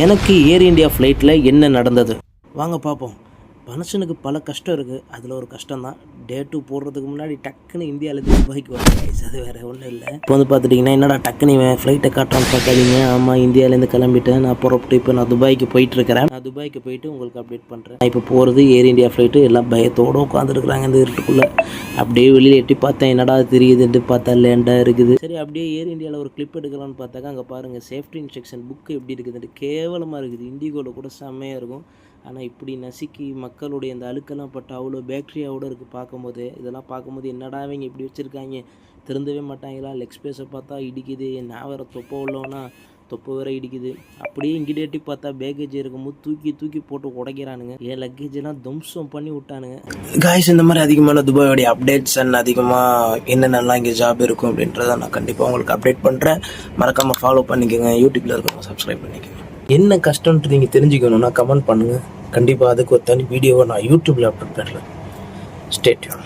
எனக்கு ஏர் இந்தியா ஃப்ளைட்டில் என்ன நடந்தது வாங்க பார்ப்போம். மனுஷனுக்கு பல கஷ்டம் இருக்குது. அதில் ஒரு கஷ்டம் தான் டே 2 போடுறதுக்கு முன்னாடி டக்குன்னு இந்தியாவிலேருந்து துபாய்க்கு வரேன். அது வேறு ஒன்றும் இல்லை. இப்போ வந்து பார்த்துட்டிங்கன்னா என்னடா டக்குன்னு ஃப்ளைட்டை காட்டுறான்னு பார்க்காதீங்க. ஆமாம், இந்தியாவிலேருந்து கிளம்பிட்டேன். நான் புறப்பட்டு இப்போ நான் துபாய்க்கு போயிட்டுருக்கிறேன். நான் துபாய்க்கு போயிட்டு உங்களுக்கு அப்டேட் பண்ணுறேன். நான் இப்போ போகிறது ஏர் இந்தியா ஃப்ளைட்டு. எல்லாம் பயத்தோடு உட்காந்துருக்குறாங்க இந்த இருட்டுக்குள்ளே. அப்படியே வெளியில் எட்டி பார்த்தேன், என்னடா தெரியுதுன்ட்டு பார்த்தா லேண்டாக இருக்குது. சரி, அப்படியே ஏர் இந்தியாவில் ஒரு கிளிப் எடுக்கலாம்னு பார்த்தாக்கா அங்கே பாருங்கள் சேஃப்டி இன்ஸ்ட்ரக்ஷன் புக்கு எப்படி இருக்குதுன்ட்டு கேவலமாக இருக்குது. இண்டிகோவில் கூட செம்மையாக இருக்கும். ஆனால் இப்படி நசுக்கி மக்களுடைய இந்த அழுக்கெல்லாம் பட்டு அவ்வளோ பேக்டீரியாவோட இருக்குது பார்க்கும்போது. இதெல்லாம் பார்க்கும்போது என்னடா இவங்க இப்படி வச்சுருக்காங்க, திருந்தவே மாட்டாங்களா? லெக் ஸ்பேஸை பார்த்தா இடிக்குது. நான் வேறு தொப்பை உள்ளவனா, தொப்பை வேறு இடிக்குது. அப்படியே இங்கிட்டேட்டி பார்த்தா பேக்கேஜ் இருக்கும்போது தூக்கி போட்டு உடைக்கிறானுங்க. என் லக்கேஜெல்லாம் தம்சம் பண்ணி விட்டானுங்க. காய்ஸ், இந்த மாதிரி அதிகமான துபாயோடைய அப்டேட்ஸ் அண்ட் அதிகமாக என்னென்னலாம் இங்கே ஜாப் இருக்கும் அப்படின்றத நான் கண்டிப்பாக உங்களுக்கு அப்டேட் பண்ணுறேன். மறக்காமல் ஃபாலோ பண்ணிக்கோங்க. யூடியூப்பில் இருக்கிறவங்க சப்ஸ்கிரைப் பண்ணிக்கோங்க. என்ன கஷ்டம்ன்ட்டு நீங்கள் தெரிஞ்சுக்கணுன்னா கமெண்ட் பண்ணுங்கள். கண்டிப்பாக அதுக்கு ஒரு தனி வீடியோவை நான் யூடியூப்பில் அப்லோட் பண்ணுறேன். Stay tune.